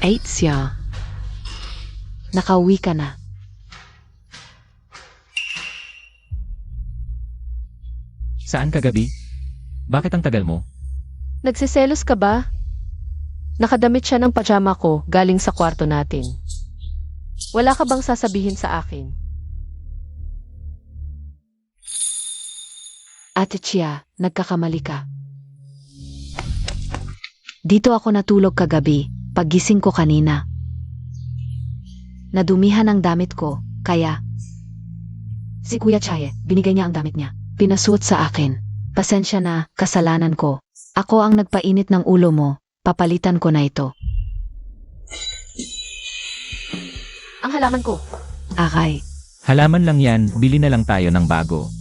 Aizia, nakauwi ka na. Saan kagabi? Bakit ang tagal mo? Nagsiselos ka ba? Nakadamit siya ng pajama ko galing sa kwarto natin. Wala ka bang sasabihin sa akin? Ate Chia, nagkakamali ka. Dito ako natulog kagabi, paggising ko kanina. Nadumihan ang damit ko, kaya... Si Kuya Chaye, binigay niya ang damit niya. Pinasuot sa akin. Pasensya na, kasalanan ko. Ako ang nagpainit ng ulo mo, papalitan ko na ito. Ang halaman ko. Akay. Halaman lang yan, bili na lang tayo ng bago.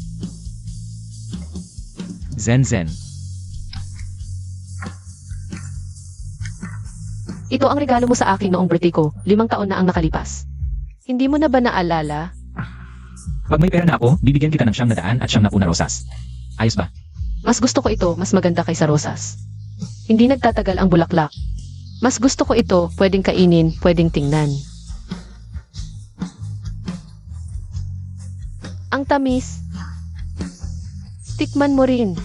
Zen. Ito ang regalo mo sa akin noong birthday ko, 5 taon na ang nakalipas. Hindi mo na ba naalala? Pag may pera na ako, bibigyan kita ng 900 at 10 na rosas. Ayos ba? Mas gusto ko ito, mas maganda kaysa rosas. Hindi nagtatagal ang bulaklak. Mas gusto ko ito, pwedeng kainin, pwedeng tingnan. Ang tamis. Tikman mo rin.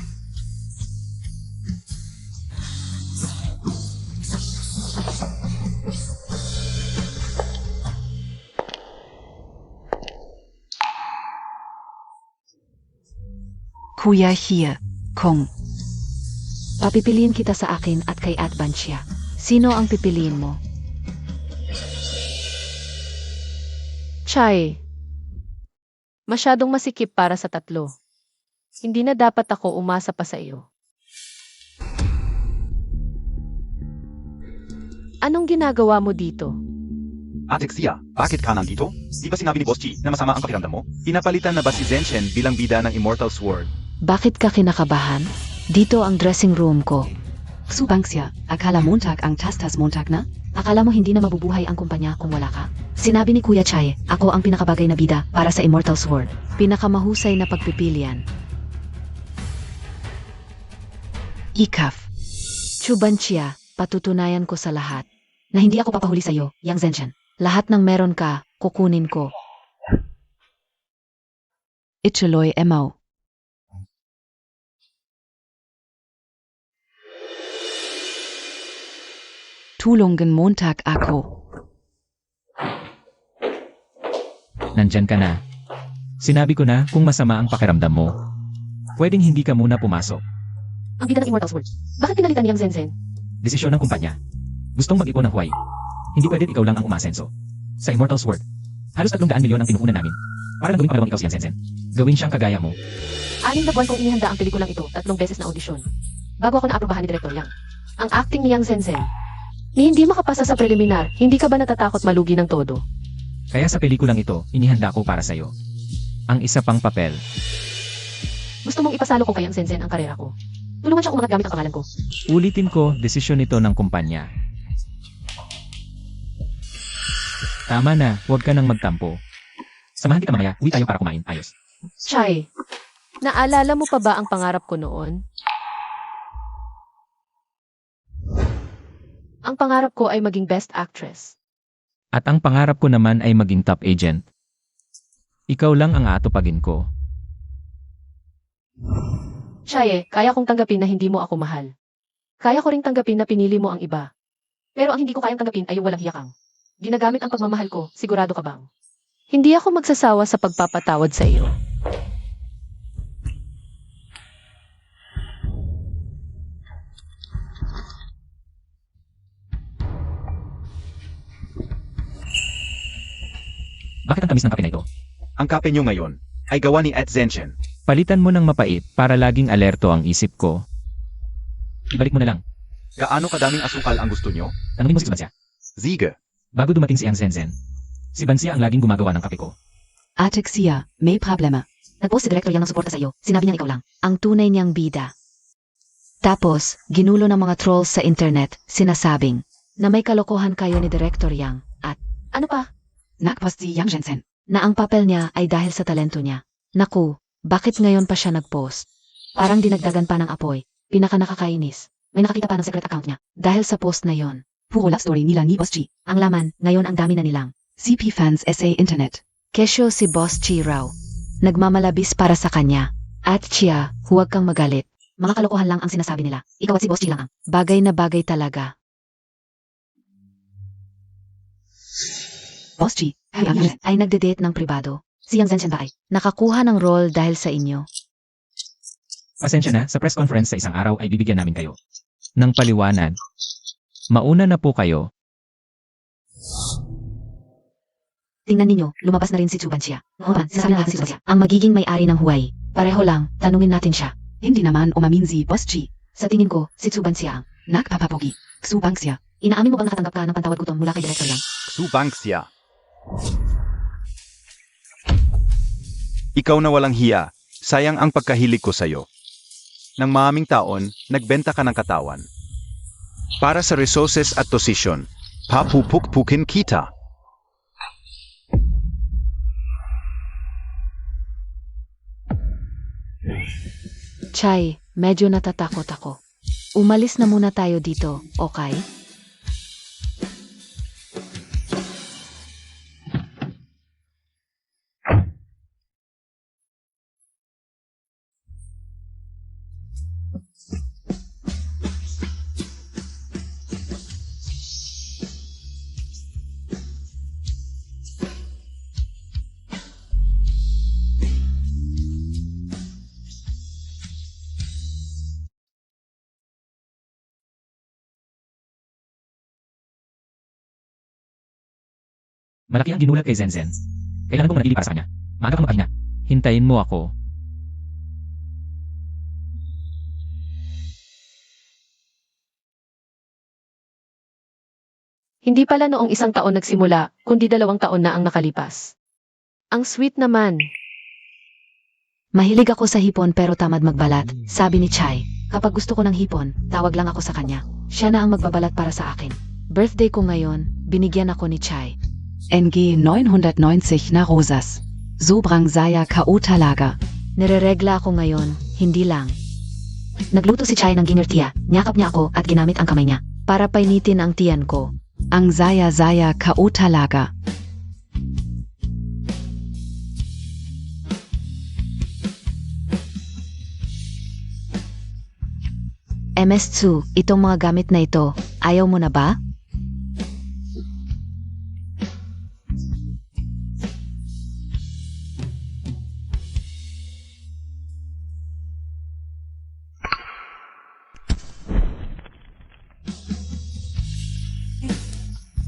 Kuya here, Kong. Papipiliin kita sa akin at kay Advancia. Sino ang pipiliin mo? Chay. Masyadong masikip para sa tatlo. Hindi na dapat ako umasa pa sa iyo. Anong ginagawa mo dito? Ate Xia, bakit ka nandito? Di ba sinabi ni Boss Chi na masama ang pakiramdam mo? Pinapalitan na ba si Zenshen bilang bida ng Immortal Sword? Bakit ka kinakabahan? Dito ang dressing room ko. Subangsya, akala Montag ang Tastas Montag na? Akala mo hindi na mabubuhay ang kumpanya kung wala ka? Sinabi ni Kuya Chaye, ako ang pinakabagay na bida para sa Immortal Sword. Pinakamahusay na pagpipilian. Ikaf. Chubanchia, patutunayan ko sa lahat na hindi ako papahuli sa iyo, Yang Zenshen. Lahat ng meron ka, kukunin ko. Ituloy emaw. Tulungan Montag ako. Nandyan ka na. Sinabi ko na kung masama ang pakiramdam mo. Pwedeng hindi ka muna pumasok. Ang bida ng Immortal Sword. Bakit pinalitan ni Yang Zenshen? Desisyon ng kumpanya. Gustong mag-ipon ng Huawei. Hindi pwede ikaw lang ang umasenso. Sa Immortal Sword, halos 300 milyon ang pinuhunan namin. Para lang gawing pangalawang ikaw si Yang Zenshen. Gawin siyang kagaya mo. 6 na buwan kong inihanda ang pelikulang ito, 3 beses na audisyon. Bago ako naaprubahan ni Director Yang. Ang acting ni Yang Zenshen. Ni hindi makapasa sa preliminar, hindi ka ba natatakot malugi ng todo? Kaya sa pelikulang ito, inihanda ko para sa'yo. Ang isa pang papel. Gusto mong ipasalo ko kay Yang Zenshen ang karera ko. Tulungan siya umangat gamit ang pangalan ko. Ulitin ko, desisyon ito ng kumpanya. Tama na, huwag ka nang magtampo. Samahan kita mamaya, uwi tayo para kumain. Ayos. Chay, naalala mo pa ba ang pangarap ko noon? Ang pangarap ko ay maging best actress. At ang pangarap ko naman ay maging top agent. Ikaw lang ang aatupagin ko. Chaye, kaya kong tanggapin na hindi mo ako mahal. Kaya ko ring tanggapin na pinili mo ang iba. Pero ang hindi ko kayang tanggapin ay yung walang hiyakang. Ginagamit ang pagmamahal ko, sigurado ka bang? Hindi ako magsasawa sa pagpapatawad sa iyo. Bakit ang tamis ng kape na ito? Ang kape nyo ngayon ay gawa ni At Zenshen. Palitan mo ng mapait para laging alerto ang isip ko. Ibalik mo na lang. Gaano kadaming asukal ang gusto nyo? Tanungin mo si Bansia. Ziga. Bago dumating si Yang Zenshen, si Bansia ang laging gumagawa ng kape ko. Ate Xia, may problema. Nag-post si Director Yang ng suporta sa iyo. Sinabi niya ikaw lang. Ang tunay niyang bida. Tapos, ginulo ng mga trolls sa internet, sinasabing na may kalokohan kayo ni Director Yang at ano pa? Nakpost si Yang Zenshen. Na ang papel niya ay dahil sa talento niya. Naku, bakit ngayon pa siya nag-post? Parang dinagdagan pa ng apoy. Pinaka nakakainis. May nakakita pa ng secret account niya. Dahil sa post na yon, Puro love story nila ni Boss G. Ang laman, ngayon ang dami na nilang. CP Fans SA Internet. Kesyo si Boss Chi raw. Nagmamalabis para sa kanya. At siya, huwag kang magalit. Mga kalokohan lang ang sinasabi nila. Ikaw at si Boss Chi lang ang bagay na bagay talaga. Boss G. Ay nagde-date ng pribado. Si Yang Zenshen ba ay nakakuha ng role dahil sa inyo? Pasensya na, sa press conference sa isang araw ay bibigyan namin kayo ng paliwanag. Mauna na po kayo. Tingnan ninyo, lumabas na rin si Chuban siya. Noon, sinasabi na natin si Chuban siya. Ang magiging may-ari ng Huwai. Pareho lang, tanungin natin siya. Hindi naman umamin si Boss G. Sa tingin ko, si Chuban siya ang Nagpapapogi. Subang siya. inaamin mo bang nakatanggap ka ng pantawad gutom mula kay Director Yang? Subangsya. Ikaw na walang hiya, sayang ang pagkahilig ko sa'yo. Nang maaming taon, nagbenta ka ng katawan. Para sa resources at posisyon, papupukpukin kita. Chay, medyo natatakot ako. Umalis na muna tayo dito, okay? Malaki ang ginulat kay Zenzen. Kailangan kong manatili para sa kanya. Maaga kang magpahinga. Hintayin mo ako. Hindi pala noong 1 taon nagsimula, kundi 2 taon na ang nakalipas. Ang sweet naman. Mahilig ako sa hipon pero tamad magbalat, sabi ni Chay. Kapag gusto ko ng hipon, tawag lang ako sa kanya. Siya na ang magbabalat para sa akin. Birthday ko ngayon, binigyan ako ni Chay. NG 990 na Rosas. Sobrang saya K.O. talaga. Nireregla ako ngayon, hindi lang. Nagluto si Chay ng ginirtiya, niyakap niya ako at ginamit ang kamay niya para painitin ang tiyan ko. Ang saya K.O. talaga. MS2, itong mga gamit na ito, ayaw mo na ba?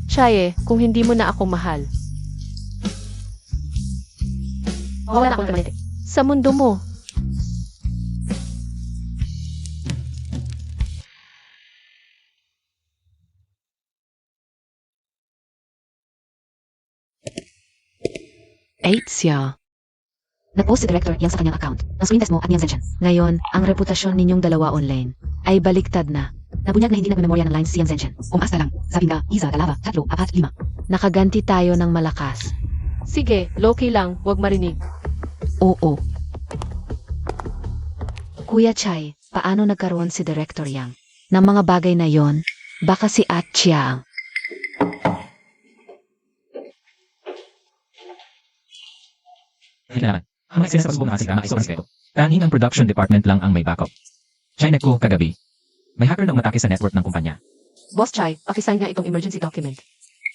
Chaye, kung hindi mo na ako mahal. Wala na akong kamete. Sa mundo mo. Siya. Nag-post si Director Yang sa kanyang account. Ang screen test mo at Yang Zenshen. Ngayon, ang reputasyon ninyong dalawa online ay baliktad na. Nabunyag na hindi nagmemorya ng lines si Yang Zenshen. Umasta lang. Sabi nga, 1, 2, 3, 4, 5. Nakaganti tayo ng malakas. Sige, low-key lang, wag marinig. Oo. Kuya Chay, paano nagkaroon si Director Yang ng mga bagay na yon? Baka si At Chiang. Kailangan. Ang mga eksena sa pasubok ng ating drama ay sobrang sikreto. Tanging ang production department lang ang may backup. Chinek ko kagabi. May hacker na umatake sa network ng kumpanya. Boss Chay, pakisign nga itong emergency document.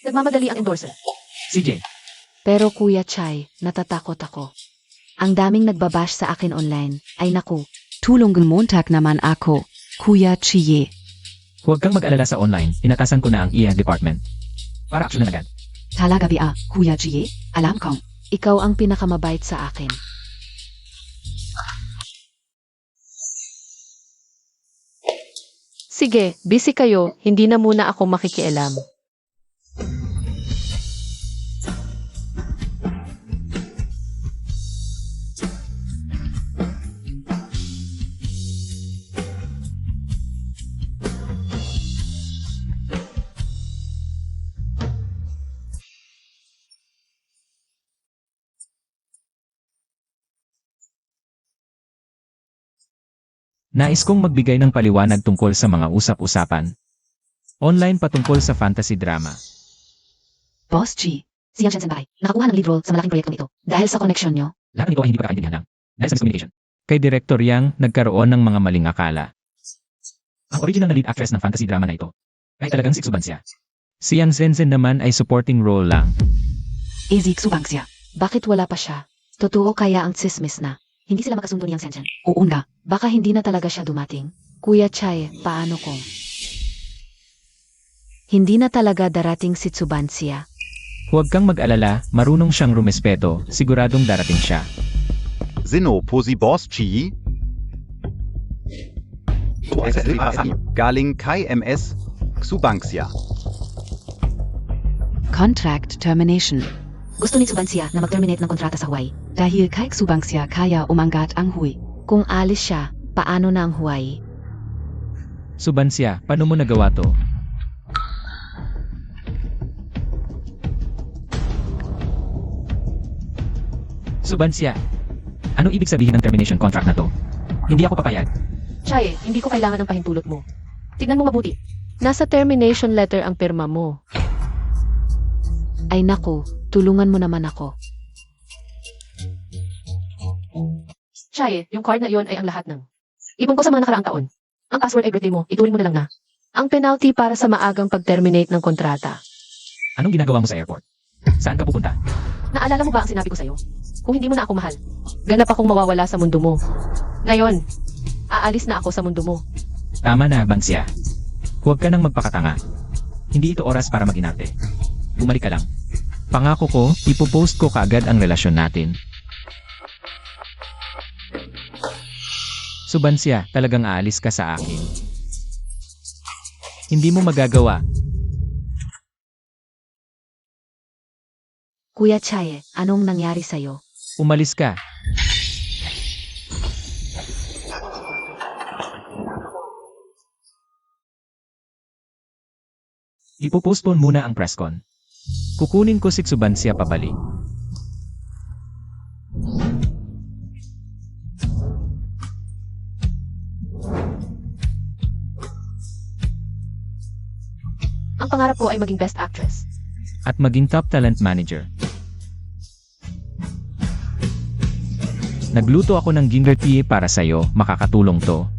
Nagmamadali ang endorser. CJ, Pero Kuya Chay, natatakot ako. Ang daming nagbabash sa akin online. Ay naku, Tulungang Montag naman ako. Kuya Chiye. huwag kang mag-alala sa online. Inatasan ko na ang EA department. Para action na agad. Talaga ba, Kuya Chiye? Alam kong. ikaw ang pinakamabait sa akin. Sige, busy kayo, hindi na muna ako makikialam. Nais kong magbigay ng paliwanag tungkol sa mga usap-usapan. Online patungkol sa fantasy drama. Boss G. Si Yang Shenzhen Bahay, nakakuha ng lead role sa malaking proyektong ito. Dahil sa koneksyon nyo, Lahat ng ito ay hindi pagkakaintindihan lang. Dahil sa miscommunication. Kay Director Yang, nagkaroon ng mga maling akala. Ang original na lead actress ng fantasy drama na ito ay talagang si Subansya. Si Yang Shenzhen naman ay supporting role lang. Ezik Subangsya. bakit wala pa siya? Totoo kaya ang tsismis na? Hindi sila magkasundo ni Yang Shenzhen. Oo nga. Baka hindi na talaga siya dumating. Kuya Chai, paano kung hindi na talaga darating si Tsubansia? Huwag kang mag-alala, marunong siyang rumespeto, siguradong darating siya. Sino po si Boss Chi? Galing kay MS Subangsya. Contract termination. Gusto ni Tsubansia na mag-terminate ng kontrata sa Hawaii. Dahil kay Subangsya kaya umangat ang Hui. Kung alis siya, paano na ang Hawaii? Subansya, paano mo nagawa to? Subansya, anong ibig sabihin ng termination contract na to? Hindi ako papayag. Chai, hindi ko kailangan ng pahintulot mo. Tignan mo mabuti. Nasa termination letter ang pirma mo. Ay naku, tulungan mo naman ako. Chai, yung card na iyon ay ang lahat ng ipon ko sa mga nakaraang taon. Ang password ay birthday mo, ituloy mo na lang na. Ang penalty para sa maagang pag-terminate ng kontrata. Anong ginagawa mo sa airport? Saan ka pupunta? Naalala mo ba ang sinabi ko sa'yo? Kung hindi mo na ako mahal, ganap akong mawawala sa mundo mo. Ngayon, aalis na ako sa mundo mo. Tama na, Bansya. Huwag ka nang magpakatanga. Hindi ito oras para mag-inarte. Bumalik ka lang. Pangako ko, ipopost ko kaagad ang relasyon natin. Subansya, talagang aalis ka sa akin. Hindi mo magagawa. Kuya Chaye, anong nangyari sa'yo? Umalis ka. Ipopostpone muna ang presscon. Kukunin ko si Subansya pabalik. Ang pangarap ko ay maging best actress. At maging top talent manager. Nagluto ako ng ginger tea para sa'yo, makakatulong to.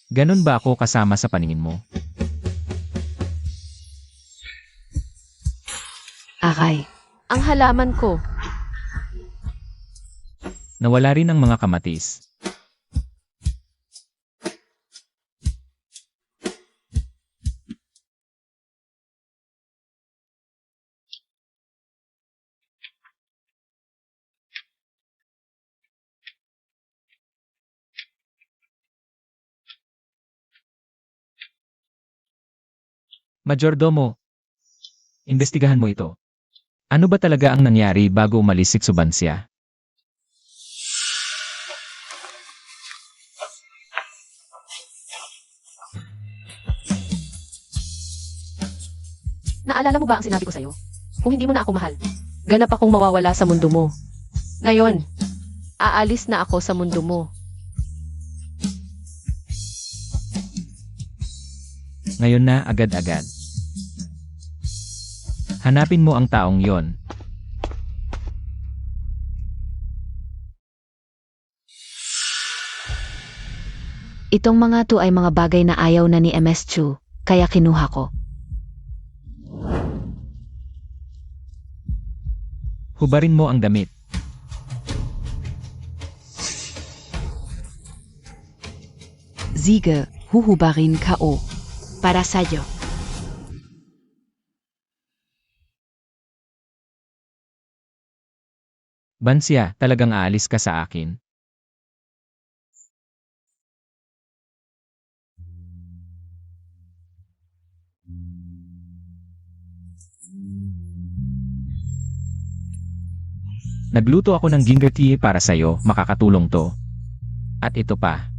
Ganon ba ako kasama sa paningin mo? Aray. Ang halaman ko. Nawala rin ang mga kamatis. Majordomo, imbestigahan mo ito. Ano ba talaga ang nangyari bago umalis si Subansya? Naalala mo ba ang sinabi ko sa'yo? Kung hindi mo na ako mahal, ganap akong mawawala sa mundo mo. Ngayon, aalis na ako sa mundo mo. Ngayon na agad-agad. Hanapin mo ang taong yon. Itong mga to ay mga bagay na ayaw na ni MS Chu, kaya kinuha ko. Hubarin mo ang damit. Siege, huhubarin K.O. Para sa'yo. Bansya, talagang aalis ka sa akin. Nagluto ako ng ginger tea para sa'yo, makakatulong to. At ito pa.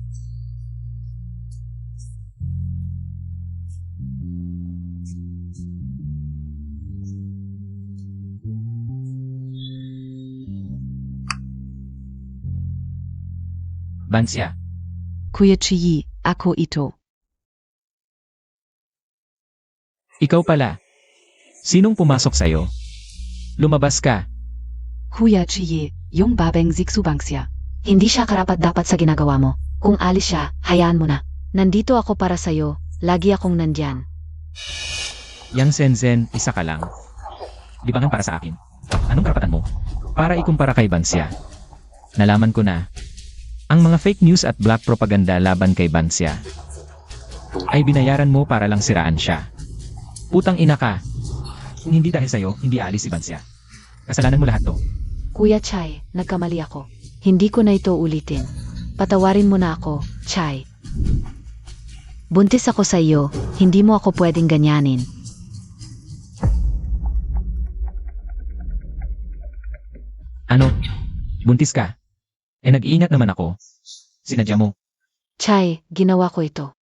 Bansya, Kuyachiyi, Ako Ito. ikaw pala. Sinong pumasok sa'yo? Lumabas ka. Kuyachiyi, Yung Babeng Ziksubangsya. Hindi siya karapat-dapat sa ginagawa mo. Kung alis siya, hayaan mo na. Nandito ako para sa'yo. Lagi akong nandyan. Yang Zenzen, isa ka lang. Libangan para sa akin. Anong karapatan mo? Para ikumpara kay Bansya. Nalaman ko na. Ang mga fake news at black propaganda laban kay Bansya ay binayaran mo para lang siraan siya. Putang ina ka. Kung hindi dahil sa'yo, hindi alis si Bansya. Kasalanan mo lahat to. Kuya Chai, nagkamali ako. Hindi ko na ito ulitin. Patawarin mo na ako, Chai. Buntis ako sa iyo, hindi mo ako pwedeng ganyanin. Ano? Buntis ka? Nag-iingat naman ako. Sinadya mo. Chai, ginawa ko ito.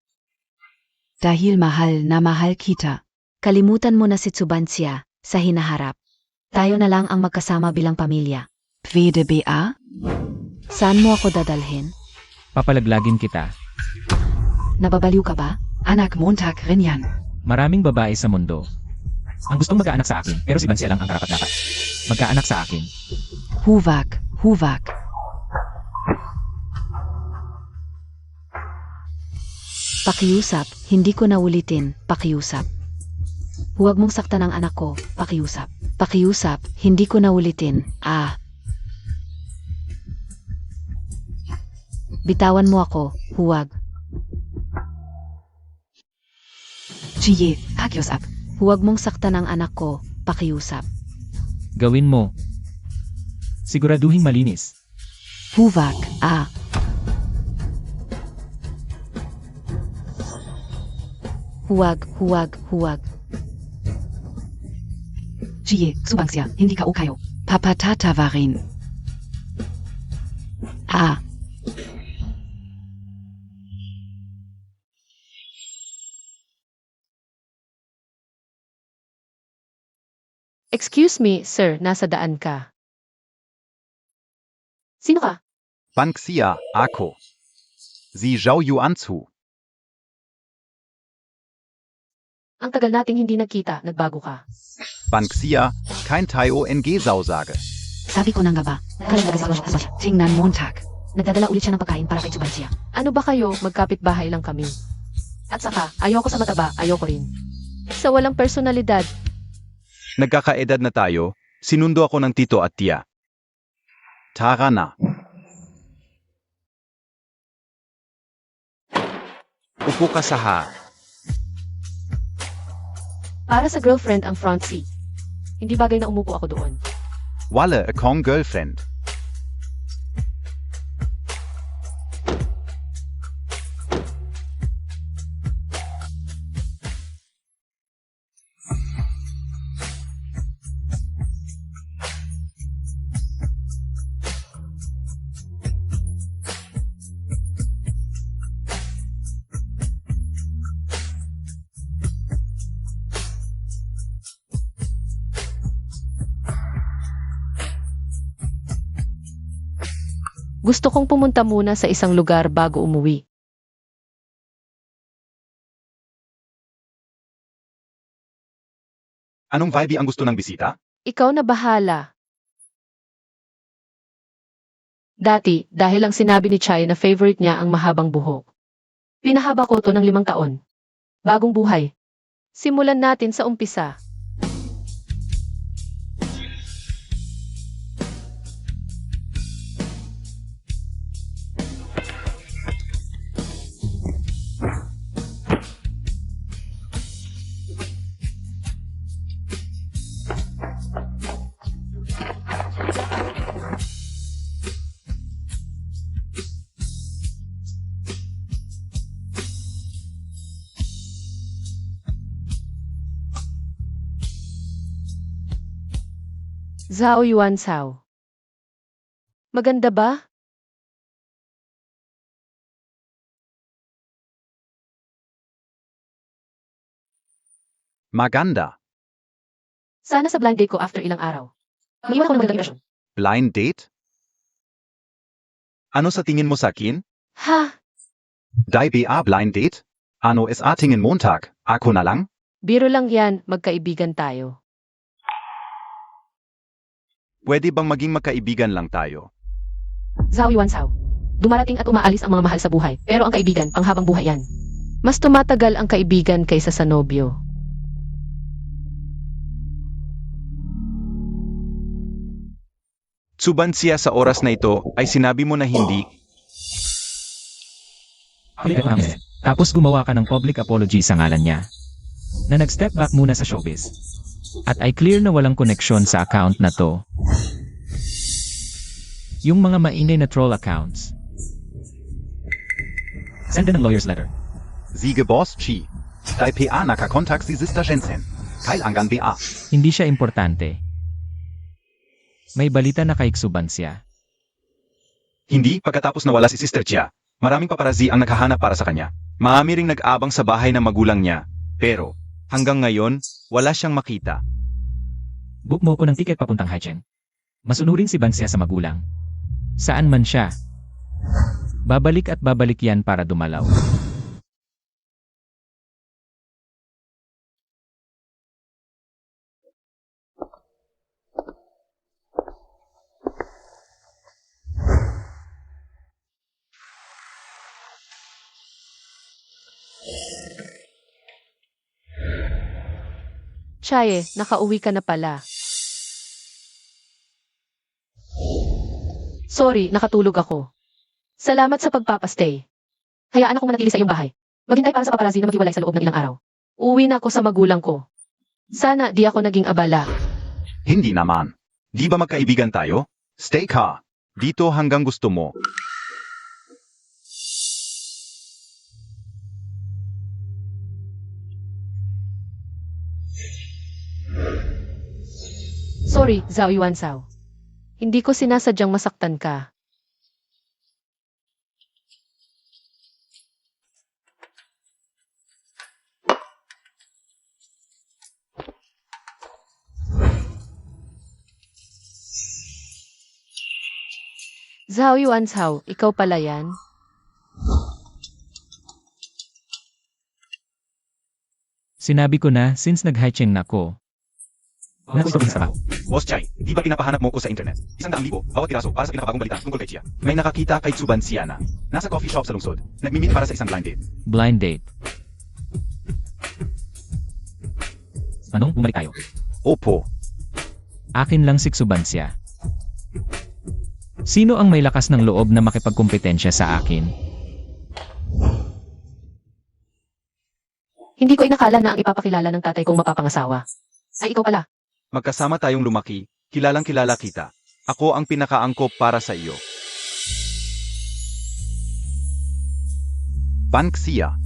Dahil mahal na mahal kita. Kalimutan mo na si Tsubansya sa hinaharap. Tayo na lang ang magkasama bilang pamilya. Pwede ba? Saan mo ako dadalhin? Papalaglagin kita. Nababaliw ka ba? Anak Montag rin yan. Maraming babae sa mundo ang gustong magkaanak sa akin, pero si Bansya lang ang karapat-dapat magkaanak sa akin. Huwag, huwag. Pakiusap, hindi ko na ulitin, pakiusap. Huwag mong saktan ang anak ko, pakiusap. Pakiusap, hindi ko na ulitin, Bitawan mo ako, huwag. Chiye, pakiusap. Huwag mong saktan ang anak ko, pakiusap. Gawin mo. Siguraduhin malinis. Huwag, Huwag, huwag, huwag. Chiye, Subangsya, hindi ka o kayo. Papatatawarin. Excuse me, sir, nasa daan ka. Sino ka? Bansya, Ako. Sie Zhao Yuan zu. Ang tagal nating hindi nagkita, nagbago ka. Bansya, kein Taio-NG-Sausage. Sabi ko na nga ba, Tingnan Montag. nagdadala ulit siya ng pagkain para kay Tsubansya. Ano ba kayo, magkapit-bahay lang kami. At saka, ayoko sa mataba, ayoko rin. Sa walang personalidad, Nagkakaedad na tayo, sinundo ako ng tito at tiya. Tara na. Upo ka sa ha. para sa girlfriend ang front seat. Hindi bagay na umupo ako doon. Wala akong girlfriend. Gusto kong pumunta muna sa isang lugar bago umuwi. Anong vibe ang gusto ng bisita? Ikaw na bahala. Dati, dahil lang sinabi ni Chai na favorite niya ang mahabang buhok. Pinahaba ko to ng 5 taon. Bagong buhay. Simulan natin sa umpisa. Zhao Yuan Sao. Maganda ba? Maganda. Sana sa blind date ko after ilang araw. Mag-iwan ako ng magandang impresyon. Blind date? Ano sa tingin mo sa akin? Ha? Dai ba blind date? Ano es atingin Montag? Ako na lang? Biro lang yan, magkaibigan tayo. Pwede bang maging magkaibigan lang tayo? Zhao Yuan Sao. Dumarating at umaalis ang mga mahal sa buhay, pero ang kaibigan, panghabang buhay yan. Mas tumatagal ang kaibigan kaysa sa nobyo. Subansya sa oras na ito ay sinabi mo na hindi. Tapos gumawa ka ng public apology sa ngalan niya. Na nag-step back muna sa showbiz. At ay clear na walang koneksyon sa account na to. Yung mga mainay na troll accounts. Send ng lawyer's letter. Siege Boss Chi. Dai pa nakakontakt si Sister Jensen. Kailangan ba? Hindi siya importante. May balita na kay Subansya. Hindi pagkatapos nawala si Sister Chia. Maraming paparazi ang naghahanap para sa kanya. Marami ring nag-abang sa bahay ng magulang niya. Pero, hanggang ngayon, wala siyang makita. Book mo ko ng ticket papuntang Haicheng. Masunurin si Bansya sa magulang. Saan man siya. Babalik at babalik yan para dumalaw. Chaye, nakauwi ka na pala. Sorry, nakatulog ako. Salamat sa pagpapastay. Hayaan akong manatili sa iyong bahay. Maghintay para sa paparazzi na maghiwalay sa loob ng ilang araw. Uwi na ako sa magulang ko. Sana di ako naging abala. Hindi naman. Di ba magkaibigan tayo? Stay ka. Dito hanggang gusto mo. Sorry, Zhao Yuan Sao. Hindi ko sinasadyang masaktan ka. Zhao Yuan Sao, ikaw pala yan? Sinabi ko na since nag-Haicheng na ko. Boss Chai, di ba pinapahanap mo ko sa internet? 100,000 bawat piraso para sa pinakabagong balita tungkol kay Chia. May nakakita kay Subansya na. Nasa coffee shop sa lungsod. Nagmi-meet para sa isang blind date. Blind date. Anong bumalik tayo? Opo. Akin lang si Subansya. Sino ang may lakas ng loob na makipagkompetensya sa akin? Hindi ko inakala na ang ipapakilala ng tatay kong mapapangasawa. Ay, ikaw pala. Magkasama tayong lumaki, kilalang kilala kita. Ako ang pinakaangkop para sa iyo. Bansya.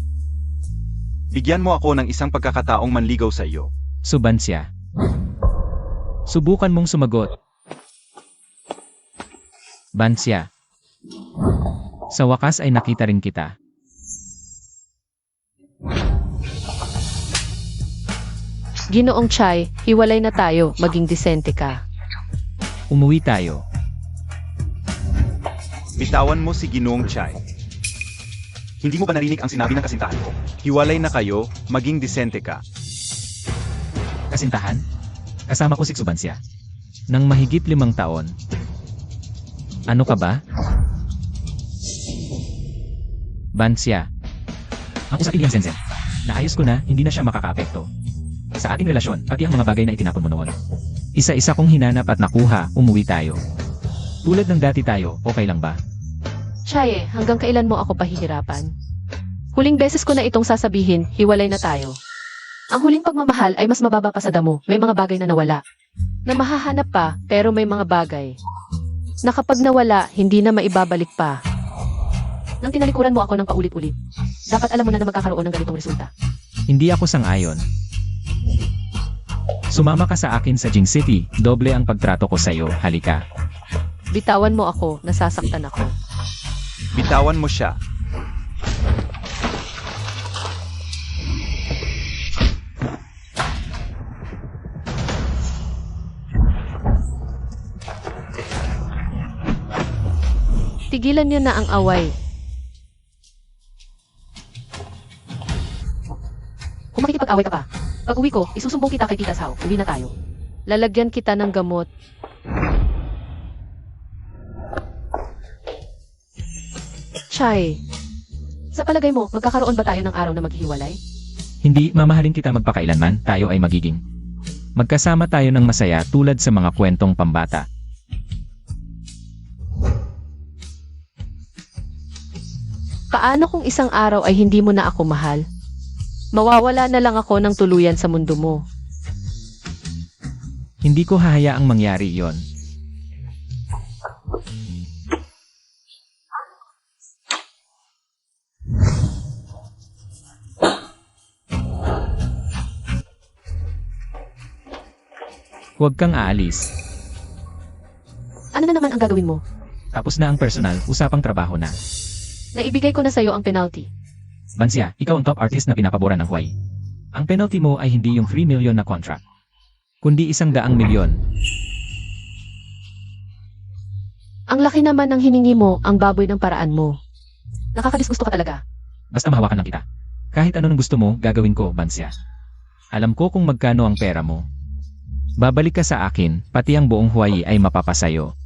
Bigyan mo ako ng isang pagkakataong manligaw sa iyo. Subansya. Subukan mong sumagot. Bansya. Sa wakas ay nakita rin kita. Ginoong Chai, hiwalay na tayo, maging disente ka. Umuwi tayo. Bitawan mo si Ginoong Chai. Hindi mo ba narinig ang sinabi ng kasintahan ko? Hiwalay na kayo, maging disente ka. Kasintahan? Kasama ko si Subansya. Nang mahigit 5 taon. Ano ka ba? Bansya. Ang usapin niyang Zenzen. Naayos ko na, hindi na siya makakaapekto. Sa ating relasyon, pati ang mga bagay na itinapon mo noon. Isa-isa kong hinanap at nakuha, umuwi tayo. Tulad ng dati tayo, okay lang ba? Chaye, hanggang kailan mo ako pahihirapan? Huling beses ko na itong sasabihin, hiwalay na tayo. Ang huling pagmamahal ay mas mababa pa sa damo, may mga bagay na nawala. Na mahahanap pa, pero may mga bagay. Na kapag nawala, hindi na maibabalik pa. Nang tinalikuran mo ako ng paulit-ulit, dapat alam mo na magkakaroon ng ganitong resulta. Hindi ako sang-ayon. Sumama ka sa akin sa Jing City, doble ang pagtrato ko sa'yo, halika. Bitawan mo ako, nasasaktan ako. Bitawan mo siya. Tigilan niyo na ang away. Kung makikipag-away ka pa, pag uwi ko, isusumbong kita kay Tita Sao. Uwi na tayo. Lalagyan kita ng gamot. Chay, sa palagay mo, magkakaroon ba tayo ng araw na maghiwalay? Hindi mamahalin kita magpakailanman, tayo ay magiging. Magkasama tayo ng masaya tulad sa mga kwentong pambata. Paano kung isang araw ay hindi mo na ako mahal? Mawawala na lang ako ng tuluyan sa mundo mo. Hindi ko hahayaang mangyari yon. Huwag kang aalis. Ano na naman ang gagawin mo? Tapos na ang personal, usapang trabaho na. Naibigay ko na sa'yo ang penalty. Bansya, ikaw ang top artist na pinapabora ng Hawaii. Ang penalty mo ay hindi yung 3 million na contract, kundi 100 milyon. Ang laki naman ng hiningi mo, ang baboy ng paraan mo. Nakakadisgusto ka talaga. Basta mahawakan lang kita. Kahit ano nang gusto mo, gagawin ko, Bansya. Alam ko kung magkano ang pera mo. Babalik ka sa akin, pati ang buong Hawaii ay mapapasayo.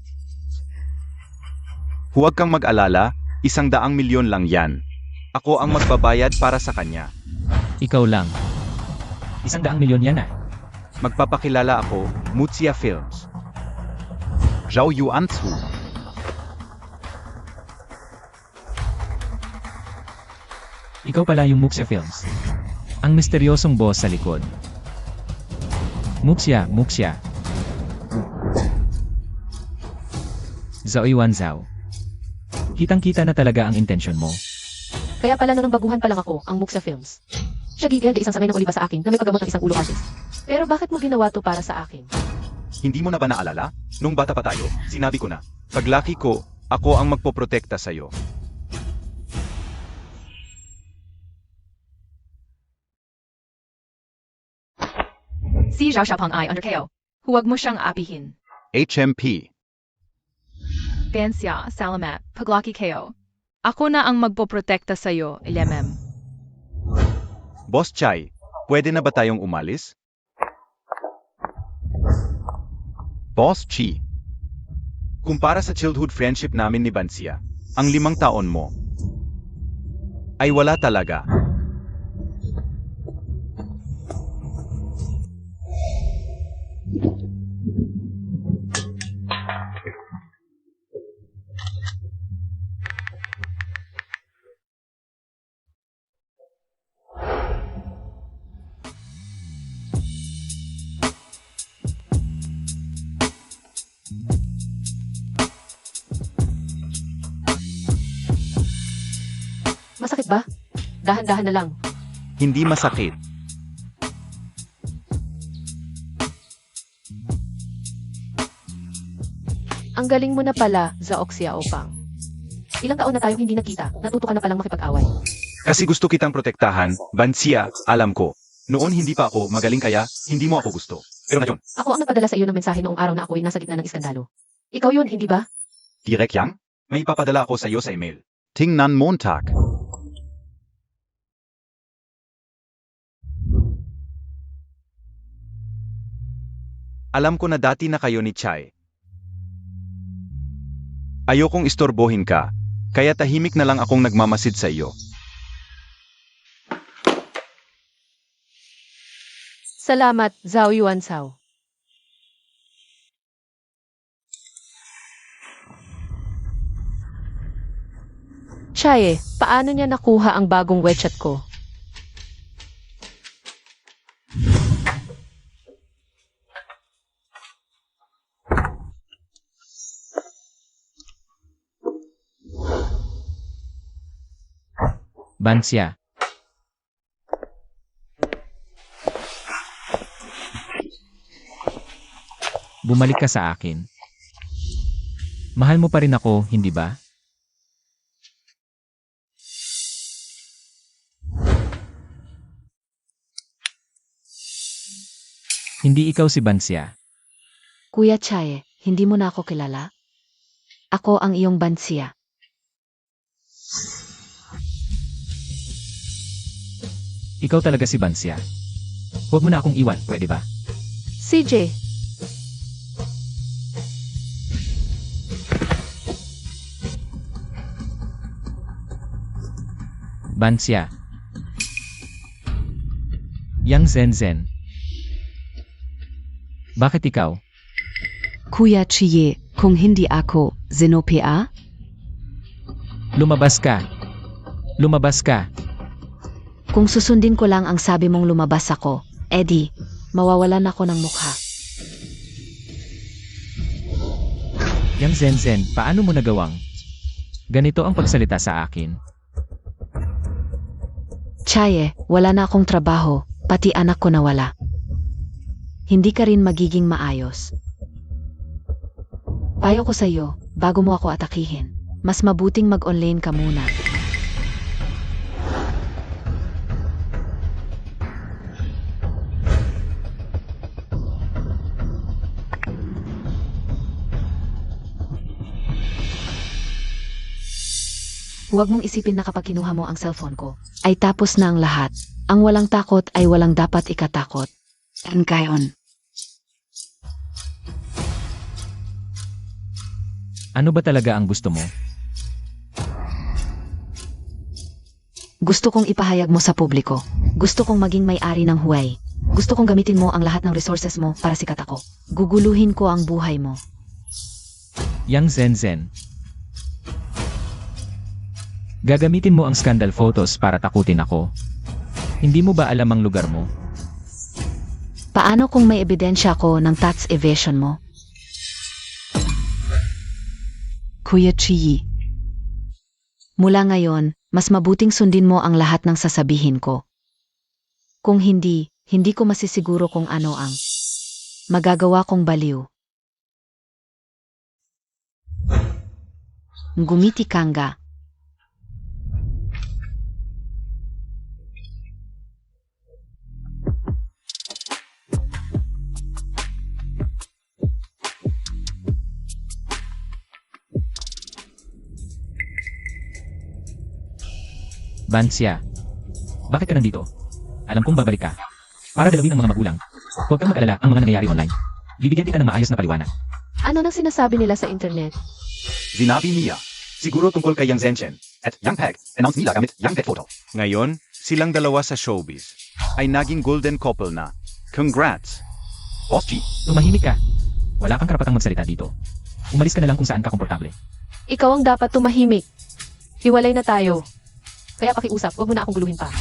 Huwag kang mag-alala, 100 milyon lang yan. Ako ang magbabayad para sa kanya. Ikaw lang. 100 milyon yan ah. Magpapakilala ako, Mutsia Films. Zhao Yuanzu. Ikaw pala yung Muxia Films. Ang misteryosong boss sa likod. Muxia. Zhao Yuanzao. Kitang-kita na talaga ang intensyon mo. Kaya pala nung baguhan pa lang ako, ang Muxia Films. Siya gigil isang sanay ng oliba sa akin na may paggamot ng isang ulo artist. Pero bakit mo ginawa to para sa akin? Hindi mo na ba naalala? Nung bata pa tayo, sinabi ko na, paglaki ko, ako ang magpoprotekta sa'yo. Si Zhao Xiaopeng ay under KO. Huwag mo siyang apihin. HMP. Bansya, Salamat, Paglaki KO. Ako na ang magpoprotekta sa'yo, LMM. Boss Chai, pwede na ba tayong umalis? Boss Chi. Kumpara sa childhood friendship namin ni Bansya, ang 5 taon mo ay wala talaga. Masakit ba? Dahan-dahan na lang. Hindi masakit. Ang galing mo na pala, Zaok Xiaopang. Ilang taon na tayong hindi nakita, natuto ka na palang makipag-away. Kasi gusto kitang protektahan, Bansya, alam ko. Noon hindi pa ako magaling kaya hindi mo ako gusto. Pero ngayon, Ako ang nagpadala sa iyo ng mensahe noong araw na ako'y nasa gitna ng iskandalo. Ikaw yun, hindi ba? direct yang, may ipapadala ako sa iyo sa email. Tingnan Montag. Alam ko na dati na kayo ni Chai. Ayokong istorbohin ka, kaya tahimik na lang akong nagmamasid sa iyo. Salamat, Zhao Yuansao. Chaye, paano niya nakuha ang bagong WeChat ko? Bansya. Bumalik ka sa akin. Mahal mo pa rin ako, hindi ba? Hindi ikaw si Bansya. Kuya Chaye, hindi mo na ako kilala? Ako ang iyong Bansya. Ikaw talaga si Bansya. Huwag mo na akong iwan, pwede ba? CJ, Bansya. Yang Zenzen. Bakit ikaw? Kuya Chiye, kung hindi ako, Zenopea? Lumabas ka. Lumabas ka. Kung susundin ko lang ang sabi mong lumabas ako, Eddie, mawawalan ako ng mukha. Yang Zenzen, paano mo nagawang? Ganito ang pagsalita sa akin. Chaye, wala na akong trabaho, pati anak ko nawala. Hindi ka rin magiging maayos. Payo ko sa'yo, bago mo ako atakihin, mas mabuting mag-online ka muna. Huwag mong isipin na kapag kinuha mo ang cellphone ko, ay tapos na ang lahat. Ang walang takot ay walang dapat ikatakot. Ang gayon. Ano ba talaga ang gusto mo? Gusto kong ipahayag mo sa publiko. Gusto kong maging may-ari ng Huawei. Gusto kong gamitin mo ang lahat ng resources mo para sikat ako. Guguluhin ko ang buhay mo. Yang Zenzen. Gagamitin mo ang scandal photos para takutin ako. Hindi mo ba alam ang lugar mo? Paano kung may ebidensya ko ng tax evasion mo? Kuya Chiye. Mula ngayon, mas mabuting sundin mo ang lahat ng sasabihin ko. Kung hindi, hindi ko masisiguro kung ano ang magagawa kong baliw. Ngumiti kanga. Bansya. Bakit ka nandito? Alam kong babalik ka. Para dalawin ang mga magulang. Huwag kang mag-alala ang mga nangyayari online. Bibigyan kita ng maayos na paliwanag. ano nang sinasabi nila sa internet? Sinabi niya, siguro tungkol kay Yang Zenshen at Yang Peg, announce nila gamit Yang Peg photo. Ngayon, silang dalawa sa showbiz ay naging golden couple na. Congrats! Boss G, Tumahimik ka. Wala kang karapatang magsalita dito. Umalis ka na lang kung saan ka komportable. Ikaw ang dapat tumahimik. Hiwalay na tayo. Kaya pakiusap, huwag mo na akong guluhin pa.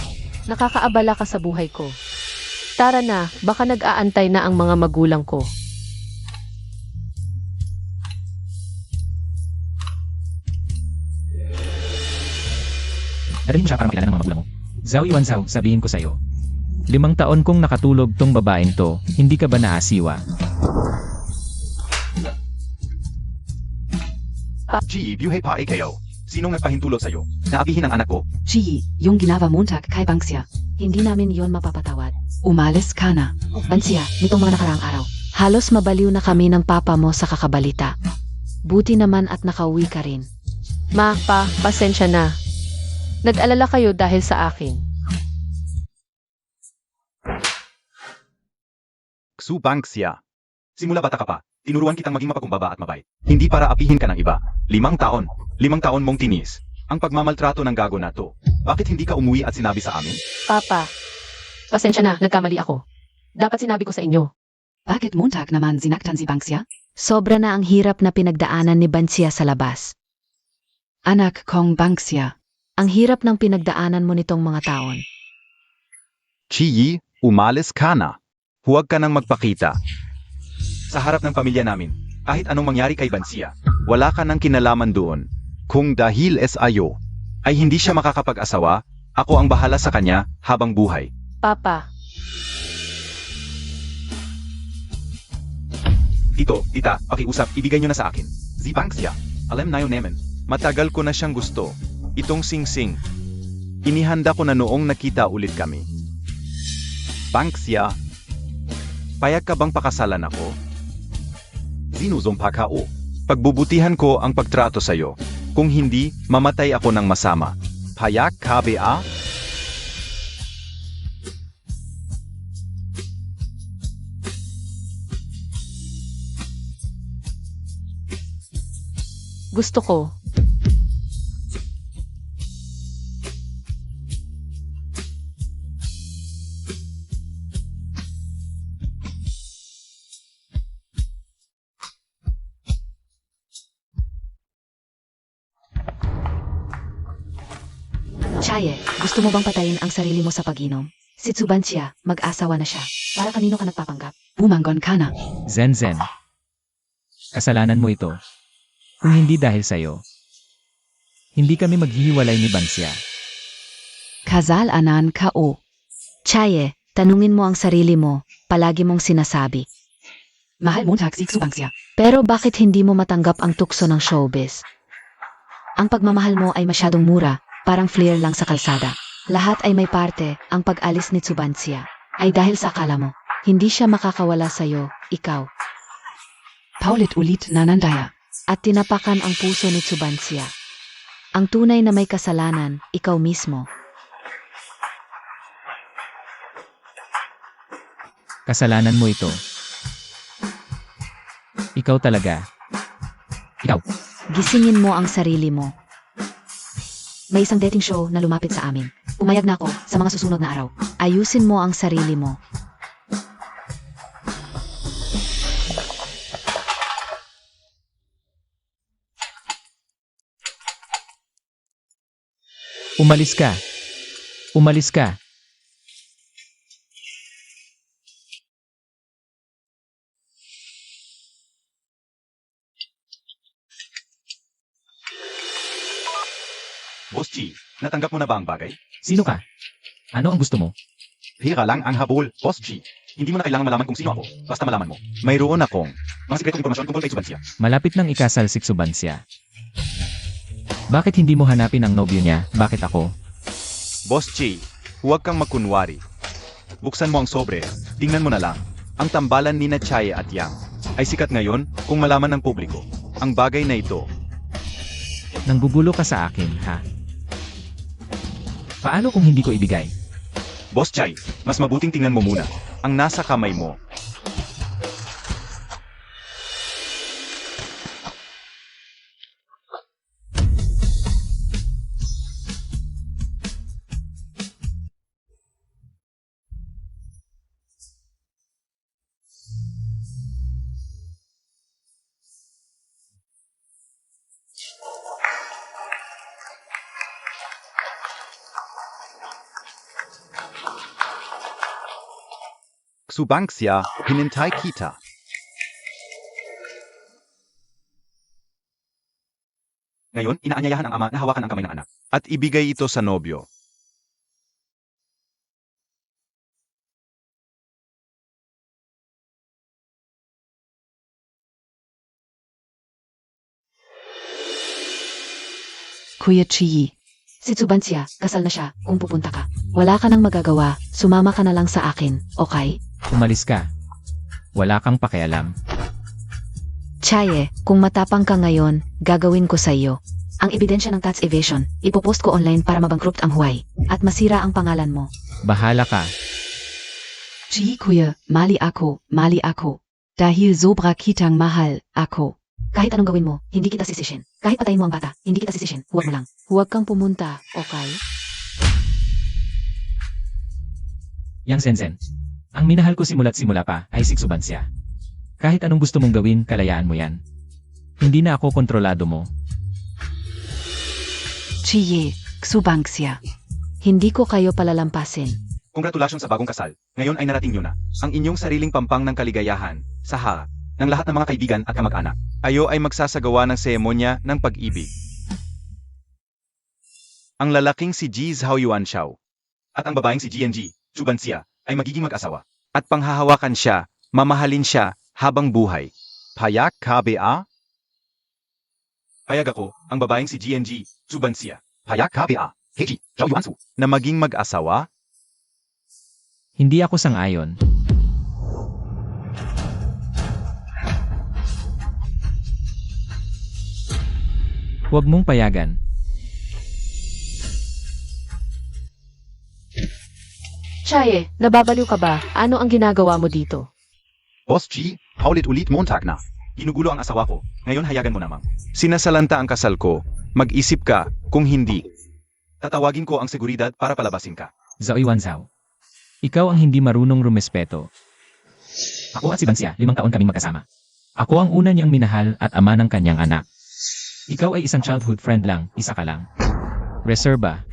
Nakakaabala ka sa buhay ko. Tara na, baka nag-aantay na ang mga magulang ko. Dadalhin mo siya para makilala ng mga magulang mo. Zhao Yuan Zhao, sabihin ko sa'yo. 5 taon kong nakatulog tong babaeng to, hindi ka ba naasiwa? G, Buhay pa AKO. Sinong nagpahintulot sa'yo? Naabihin ang anak ko. Chiye, yung ginawa Montag kay Bansya. Hindi namin yon mapapatawad. Umalis ka na. Bansya, nitong mga nakaraang araw, halos mabaliw na kami ng papa mo sa kakabalita. Buti naman at nakauwi ka rin. Ma, pa, pasensya na. Nag-alala kayo dahil sa akin. Xu Bangsya. Simula bata ka pa, tinuruan kitang maging mapakumbaba at mabait. Hindi para apihin ka ng iba. 5 taon. 5 taon mong tinis. Ang pagmamaltrato ng gago na to. Bakit hindi ka umuwi at sinabi sa amin? Papa, pasensya na, nagkamali ako. Dapat sinabi ko sa inyo. Bakit Montag naman sinaktan si Bansya? Sobra na ang hirap na pinagdaanan ni Bansya sa labas. Anak kong Bansya. Ang hirap ng pinagdaanan mo nitong mga taon. Chiyi, umalis ka na. Huwag ka nang magpakita. Sa harap ng pamilya namin, kahit anong mangyari kay Bansya, Wala ka nang kinalaman doon. Kung dahil SIO, ay hindi siya makakapag-asawa, ako ang bahala sa kanya habang buhay. Papa, Tito, tita, pakiusap, ibigay nyo na sa akin. Zibangsya. Alam na yun naman. Matagal ko na siyang gusto. Itong singsing. Inihanda ko na noong nakita ulit kami. Banksya. Payag ka bang pakasalan ako? Zinuzumpa ka o. Pagbubutihan ko ang pagtrato sa'yo. Kung hindi, mamatay ako ng masama. Payag ka ba? Gusto ko. Chaye, gusto mo bang patayin ang sarili mo sa pag-inom? Si Tsubansia, mag-asawa na siya. Para kanino ka nagpapanggap? Bumanggon ka na. Zen. Kasalanan mo ito. Kung hindi dahil sa'yo, hindi kami maghihiwalay ni Bansya. Kasalanan ka o. Chaye, tanungin mo ang sarili mo, palagi mong sinasabi. Mahal mo si Tsubansia. Pero bakit hindi mo matanggap ang tukso ng showbiz? Ang pagmamahal mo ay masyadong mura, parang flare lang sa kalsada. Lahat ay may parte, ang pag-alis ni Tsubansia ay dahil sa akala mo. Hindi siya makakawala sa'yo, ikaw. Paulit-ulit nanandaya. At tinapakan ang puso ni Tsubansia. Ang tunay na may kasalanan, ikaw mismo. Kasalanan mo ito. Ikaw talaga. Ikaw. Gisingin mo ang sarili mo. May isang dating show na lumapit sa amin. Pumayag na ako sa mga susunod na araw. Ayusin mo ang sarili mo. Umalis ka. Umalis ka. Boss G, natanggap mo na ba ang bagay? Sino ka? Ano ang gusto mo? Hira lang ang habol, Boss G. Hindi mo na kailangan malaman kung sino ako. Basta malaman mo. Mayroon akong. Mga sikretong impormasyon tungkol kay Tsubansia. Malapit nang ikasal si Tsubansia. Bakit hindi mo hanapin ang nobyo niya? Bakit ako? Boss J, huwag kang makunwari. Buksan mo ang sobre. Tingnan mo na lang. Ang tambalan ni na Chaye at Yang ay sikat ngayon kung malaman ng publiko. Ang bagay na ito. Nanggugulo ka sa akin, ha? Paano kung hindi ko ibigay? Boss Chai, mas mabuting tingnan mo muna. Ang nasa kamay mo. Tsubansia, hinintay kita. Ngayon, inaanyayahan ang ama na hawakan ang kamay ng anak. At ibigay ito sa nobyo. Kuya Chi. Si Tsubansia, kasal na siya, kung pupunta ka. Wala ka nang magagawa, sumama ka na lang sa akin, okay? Umalis ka. Wala kang pakialam. Chaye, kung matapang ka ngayon, gagawin ko sa iyo. Ang ebidensya ng tax evasion, ipopost ko online para mabankrupt ang Huawei at masira ang pangalan mo. Bahala ka. Chi kuya, mali ako. Dahil sobra kitang mahal ako. Kahit anong gawin mo, hindi kita sisishin. Kahit patayin mo ang bata, hindi kita sisishin. Huwag mo lang. Huwag kang pumunta, okay? Yang Zen. Ang minahal ko simula't simula pa ay si Tsubansia. Kahit anong gusto mong gawin, kalayaan mo yan. Hindi na ako kontrolado mo. Chiye, Tsubansia. Hindi ko kayo palalampasin. Kongratulasyon sa bagong kasal. Ngayon ay narating nyo na. Ang inyong sariling pampang ng kaligayahan, sa harap Ng lahat ng mga kaibigan at kamag-anak. ayo ay magsasagawa ng seremonya ng pag-ibig. Ang lalaking si Ji Zhao Yuan Xiao At ang babaeng si GNG, Tsubansia, ay magiging mag-asawa. at panghahawakan siya, mamahalin siya habang buhay. Payak ka ba? Payag ako, ang babaeng si GNG, Subansia. Payak ka ba? Heiji, Zhao Yuansu. Na maging mag-asawa? Hindi ako sang-ayon. Huwag mong payagan. Chaye, nababaliw ka ba? Ano ang ginagawa mo dito? Boss G, paulit-ulit Montag na. Ginugulo ang asawa ko. Ngayon hayagan mo namang. Sinasalanta ang kasal ko. Mag-isip ka kung hindi. Tatawagin ko ang seguridad para palabasin ka. Zhao Yuanzhao. Ikaw ang hindi marunong rumespeto. Ako at si Bansia, 5 taon kaming magkasama. Ako ang una niyang minahal at ama ng kanyang anak. Ikaw ay isang childhood friend lang, isa ka lang. Reserba.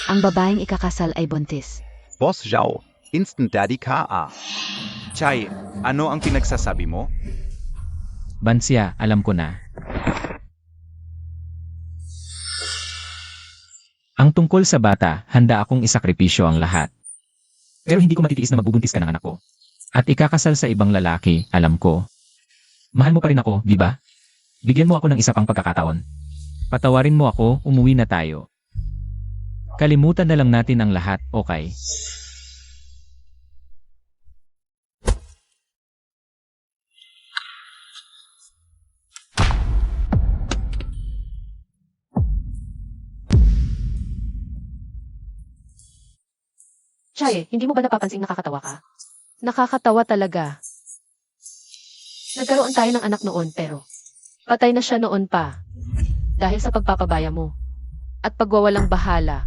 Ang babaeng ikakasal ay buntis. Boss Zhao, instant daddy ka ah. Chay, ano ang pinagsasabi mo? Bansia, alam ko na. Ang tungkol sa bata, handa akong isakripisyo ang lahat. Pero hindi ko matitiis na magbubuntis ka ng anak ko. At ikakasal sa ibang lalaki, alam ko. Mahal mo pa rin ako, di ba? Bigyan mo ako ng isa pang pagkakataon. Patawarin mo ako, umuwi na tayo. Kalimutan na lang natin ang lahat, okay? Chaye, hindi mo ba napapansing nakakatawa ka? Nakakatawa talaga. Nagkaroon tayo ng anak noon pero patay na siya noon pa. Dahil sa pagpapabaya mo. At pagwawalang bahala.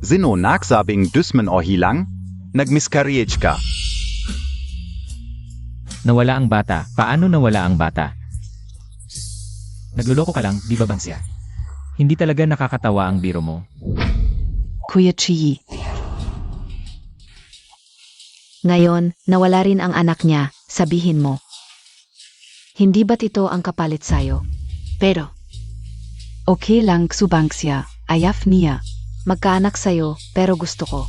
Sino nagsabing dusman o hilang? Nag-miscarriage ka. Nawala ang bata. Paano nawala ang bata? Nagluloko ka lang, di ba Bansia? Hindi talaga nakakatawa ang biro mo. Kuya Chi. Ngayon, nawala rin ang anak niya, sabihin mo. Hindi ba't ito ang kapalit sayo? Pero, Okay lang Subansya, ayaf niya. magkaanak sayo, pero gusto ko.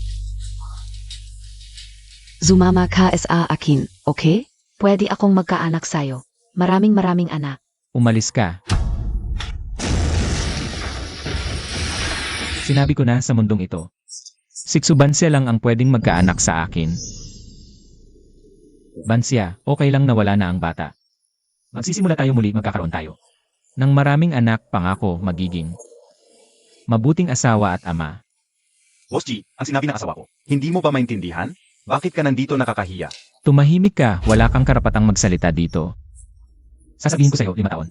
Sumama ka sa akin, okay? Pwede akong magkaanak sayo. Maraming anak. Umalis ka. Sinabi ko na sa mundong ito. Si Bansia lang ang pwedeng magkaanak sa akin. Bansia, okay lang na wala na ang bata. Magsisimula tayo muli, magkakaroon tayo. Nang maraming anak, pangako, magiging mabuting asawa at ama. Boss G, ang sinabi ng asawa ko. Hindi mo ba maintindihan? Bakit ka nandito nakakahiya? Tumahimik ka, wala kang karapatang magsalita dito. Sasabihin ko sa'yo, 5 taon.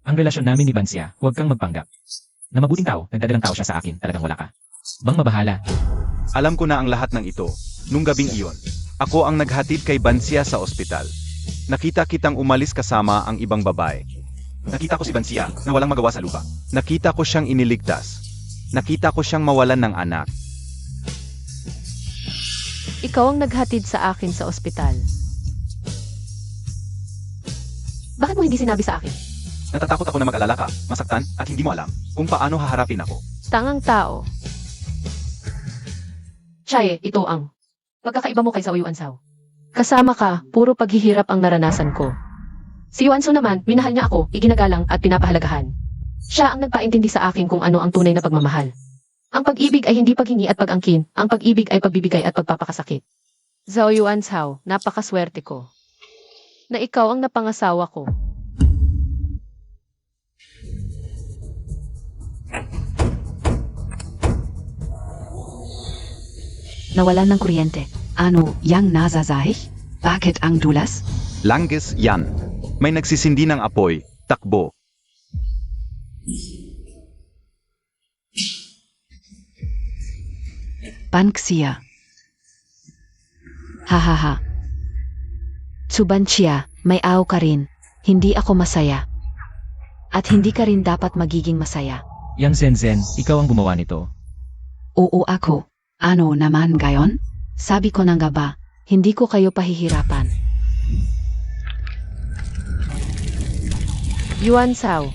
Ang relasyon namin ni Bansia, huwag kang magpanggap. Na mabuting tao, nagdadalang tao siya sa akin, talagang wala ka. Bang mabahala. Alam ko na ang lahat ng ito. Nung gabing iyon, ako ang naghatid kay Bansia sa ospital. Nakita kitang umalis kasama ang ibang babae. Nakita ko si Bansia na walang magawa sa lupa. Nakita ko siyang iniligtas. Nakita ko siyang mawalan ng anak. Ikaw ang naghatid sa akin sa ospital. Bakit mo hindi sinabi sa akin? Natatakot ako na mag-alala ka, masaktan, at hindi mo alam kung paano haharapin ako. Tangang tao. Chaye, ito ang pagkakaiba mo kay Zhao Yuanzhao. Kasama ka, puro paghihirap ang naranasan ko. Si Yuanzhao naman, minahal niya ako, iginagalang at pinapahalagahan. Siya ang nagpaintindi sa akin kung ano ang tunay na pagmamahal. Ang pag-ibig ay hindi paghingi at pag-angkin, ang pag-ibig ay pagbibigay at pagpapakasakit. Zhao Yuanzhao, napakaswerte ko. Na ikaw ang napangasawa ko. Nawalan ng kuryente. Ano, yang nazazahih? Bakit ang dulas? Langgis yan. May nagsisindi ng apoy. Takbo. Banksia. Hahaha. Subansya, may aw ka rin. Hindi ako masaya. At hindi ka rin dapat magiging masaya. Yang Zenzen, ikaw ang gumawa nito. Oo ako. Ano naman gayon? Sabi ko na nga ba, hindi ko kayo pahihirapan. Yuan Sao.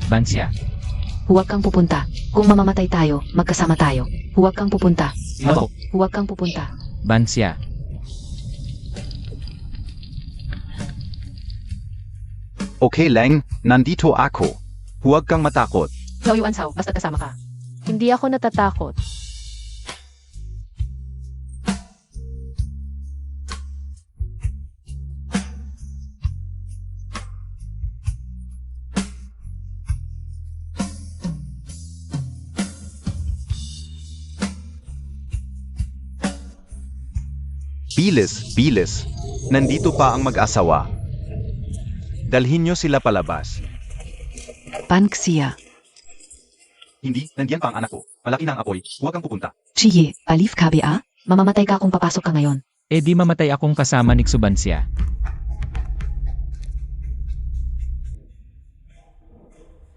Bansya. Huwag kang pupunta. Kung mamamatay tayo, magkasama tayo. Huwag kang pupunta. Ako. Huwag kang pupunta. Bansya. Okay lang, nandito ako. Huwag kang matakot. Ikaw Yuan Sao, basta kasama ka. Hindi ako natatakot. Bilis, bilis. Nandito pa ang mag-asawa. Dalhin niyo sila palabas. Banksia. Hindi, nandiyan pa ang anak ko. Malaki na ang apoy. Huwag kang pupunta. Chiye, Alif KBA? Mamamatay ka kung papasok ka ngayon. Eh di mamatay akong kasama ni Subansya.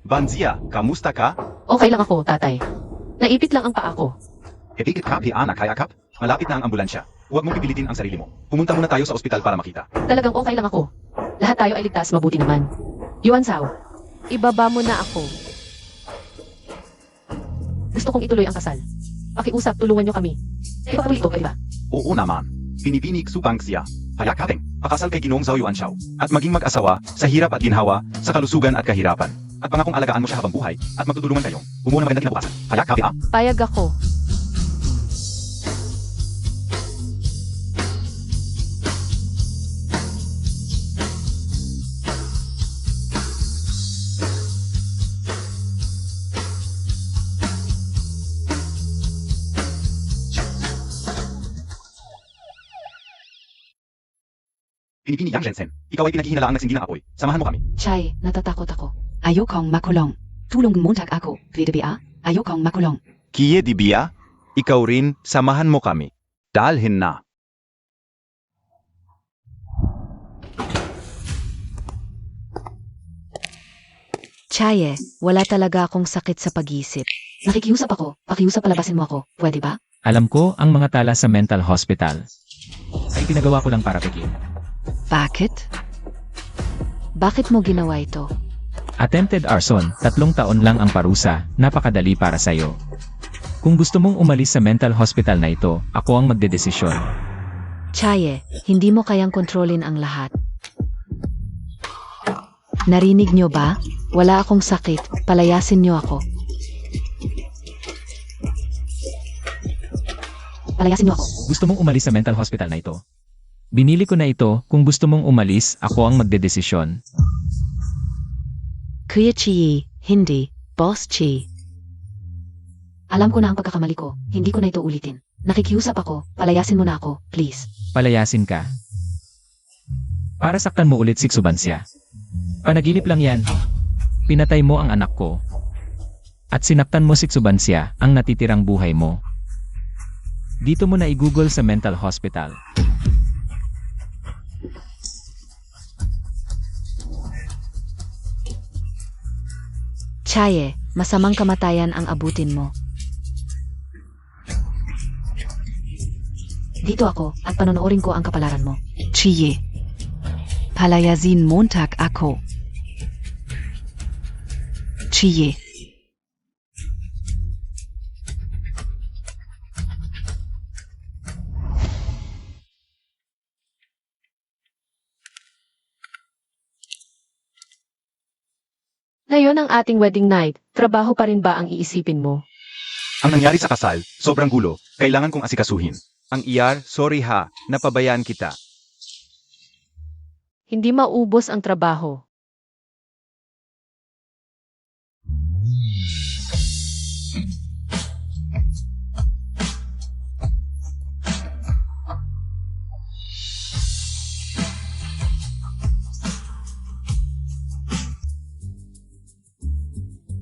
Banzia, kamusta ka? Okay lang ako, tatay. Naipit lang ang paa ko. Epikit ka, anak, hayakap. Malapit na ang ambulansya. Huwag mong pipilitin ang sarili mo. Pumunta muna tayo sa ospital para makita. Talagang okay lang ako. Lahat tayo ay ligtas, mabuti naman. Yuan Sao, ibaba mo na ako. Gusto kong ituloy ang kasal. Pakiusap, tulungan niyo kami. Ipapuli ito, ba? Oo naman. Binibinig subangsiya. Hayakapeng, pakasal kay Ginoong Zhao Yuanshaw. At maging mag-asawa sa hirap at ginhawa, sa kalusugan at kahirapan. At pangakong alagaan mo siya habang buhay, at magtutulungan kayong bumuo ng magandang kinabukasan. Hayakapeng ah. Payag ako. Pinipini Yang Zhensen. Ikaw ay pinaghihinalaang nagsindi ng apoy. Samahan mo kami. Chay, natatakot ako. Ayokong makulong. Tulong Montag ako, VDBA? Ayokong makulong. Kiye di Bia? Ikaw rin, samahan mo kami. Dalhin na. Chaye, wala talaga akong sakit sa pag-iisip. Nakikiusap ako. Pakiusap palabasin mo ako. Pwede ba? Alam ko ang mga tala sa mental hospital. Ay pinagawa ko lang para pikin. Bakit? Bakit mo ginawa ito? Attempted arson, 3 taon lang ang parusa, napakadali para sa'yo. Kung gusto mong umalis sa mental hospital na ito, ako ang magdedesisyon. Chaye, hindi mo kayang kontrolin ang lahat. Narinig nyo ba? Wala akong sakit. Palayasin nyo ako. Palayasin nyo ako. Gusto mong umalis sa mental hospital na ito? Binili ko na ito, kung gusto mong umalis, ako ang magdedesisyon. Kuya Chi, hindi. Boss Chi. Alam ko na ang pagkakamali ko. Hindi ko na ito ulitin. Nakikiusap ako. Palayasin mo na ako. Please. Palayasin ka. Para saktan mo ulit si Subansya. Panaginip lang yan. Pinatay mo ang anak ko. At sinaktan mo si Subansya, ang natitirang buhay mo. Dito mo na i-google sa mental hospital. Chaye, masamang kamatayan ang abutin mo. Dito ako at panonoorin ko ang kapalaran mo. Chiye. Palayasin Montag ako. Chiye. Ngayon ang ating wedding night, trabaho pa rin ba ang iisipin mo? Ang nangyari sa kasal, sobrang gulo. Kailangan kong asikasuhin. Ang iyar, sorry ha, napabayaan kita. Hindi maubos ang trabaho.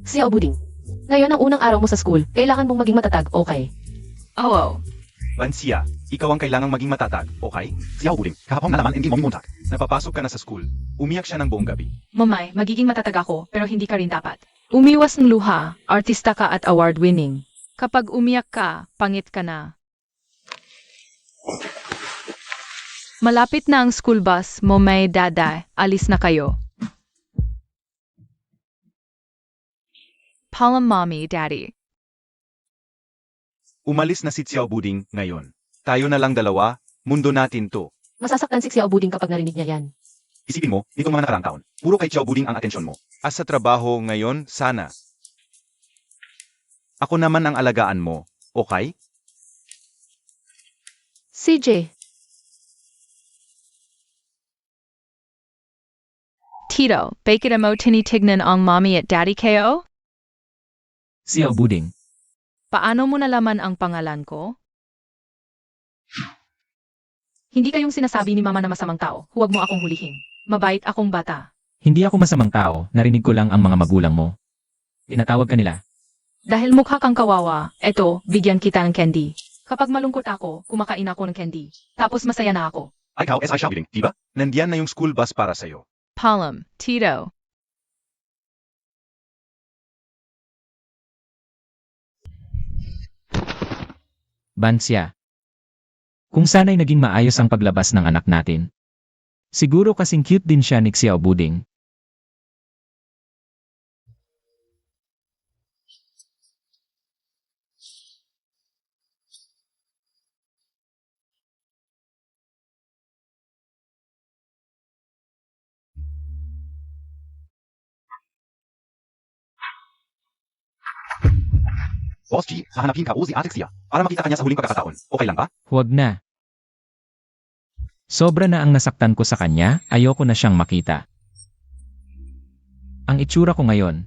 Xiao Buding. Ngayon ang unang araw mo sa school, kailangan mong maging matatag, okay? Oo. Bansia, ikaw ang kailangang maging matatag, okay? Xiao Buding, kahapon nalaman hindi mo muntak. Napapasok ka na sa school. Umiyak siya ng buong gabi. Mamay, magiging matatag ako, pero hindi ka rin dapat. Umiwas ng luha, artista ka at award-winning. Kapag umiyak ka, pangit ka na. Malapit na ang school bus, Momay, Dada, alis na kayo. Paalam, Mommy, Daddy. Umalis na si Xiao Buding ngayon. Tayo na lang dalawa, mundo natin to. Masasaktan si Xiao Buding kapag narinig niya yan. Isipin mo, nitong mga nakaraang taon, puro kay Xiao Buding ang atensyon mo. As sa trabaho ngayon, sana. Ako naman ang alagaan mo, okay? CJ, Tito, bakit mo tinitignan ang Mommy at Daddy kayo? Xiao Buding. Paano mo nalaman ang pangalan ko? hindi kayong sinasabi ni Mama na masamang tao. Huwag mo akong hulihin. Mabait akong bata. Hindi ako masamang tao, narinig ko lang ang mga magulang mo. Tinatawag ka nila. Dahil mukha kang kawawa, eto, bigyan kita ng candy. Kapag malungkot ako, kumakain ako ng candy. Tapos masaya na ako. Ay ikaw, S.I. Xiao Buding, diba? Nandiyan na yung school bus para sa'yo. Paalam, Tito. Bansia. Kung sana'y naging maayos ang paglabas ng anak natin. Siguro kasing cute din siya ni Xiao Buding. Boss G, hahanapin ka o si Ate Xia para makita kanya sa huling pagkakataon. Okay lang ba? Huwag na. Sobra na ang nasaktan ko sa kanya, ayoko na siyang makita. Ang itsura ko ngayon.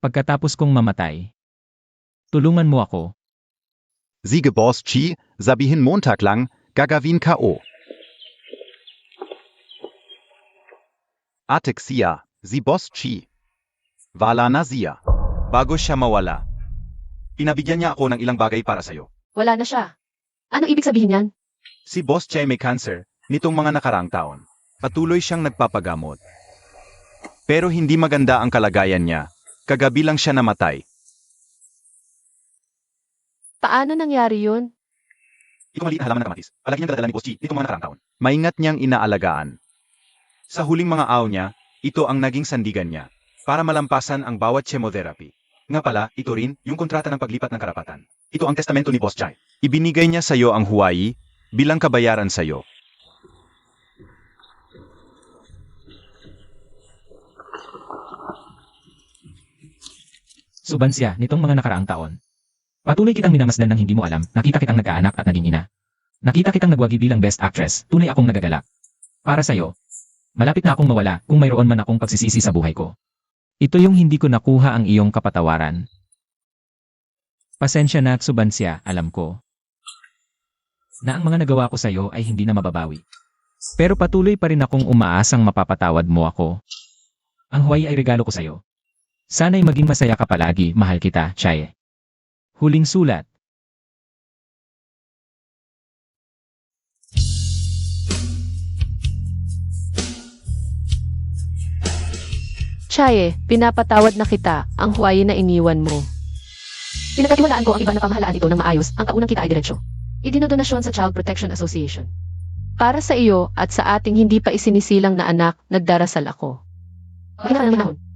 Pagkatapos kong mamatay, tulungan mo ako. Sige Boss Chi, sabihin Montag lang, gagawin K.O. Ate Xia, si Boss Chi. Wala na siya. Bago siya mawala. Pinabigyan niya ako ng ilang bagay para sa'yo. Wala na siya. Ano ibig sabihin yan? Si Boss Chai may cancer nitong mga nakaraang taon. Patuloy siyang nagpapagamot. Pero hindi maganda ang kalagayan niya. Kagabi lang siya namatay. Paano nangyari yun? Itong maliit na halaman ng kamatis, palagi niyang daladala ni Boss G nitong mga nakaraang taon. Maingat niyang inaalagaan. Sa huling mga araw niya, ito ang naging sandigan niya para malampasan ang bawat chemotherapy. Nga pala, ito rin, yung kontrata ng paglipat ng karapatan. Ito ang testamento ni Boss Chai. Ibinigay niya sa iyo ang Hawaii bilang kabayaran sa iyo. Subansya, nitong mga nakaraang taon. Patuloy kitang minamasdan ng hindi mo alam, nakita kitang nagkaanak at naging ina. Nakita kitang nagwagi bilang best actress, tunay akong nagagalak. Para sa'yo, malapit na akong mawala kung mayroon man akong pagsisisi sa buhay ko. Ito yung hindi ko nakuha ang iyong kapatawaran. Pasensya na, Subansya, alam ko na ang mga nagawa ko sa iyo ay hindi na mababawi. Pero patuloy pa rin akong umaasang mapapatawad mo ako. Ang Hawaii ay regalo ko sa iyo. Sana'y maging masaya ka palagi, mahal kita, Chai. Huling sulat. Chaye, pinapatawad na kita, ang Hawaii na iniwan mo. Pinagkatiwalaan ko ang iba na pamahalaan ito ng maayos, ang kaunang kita ay diretsyo. Idinodonasyon sa Child Protection Association. Para sa iyo at sa ating hindi pa isinisilang na anak, nagdarasal ako. Hindi na naman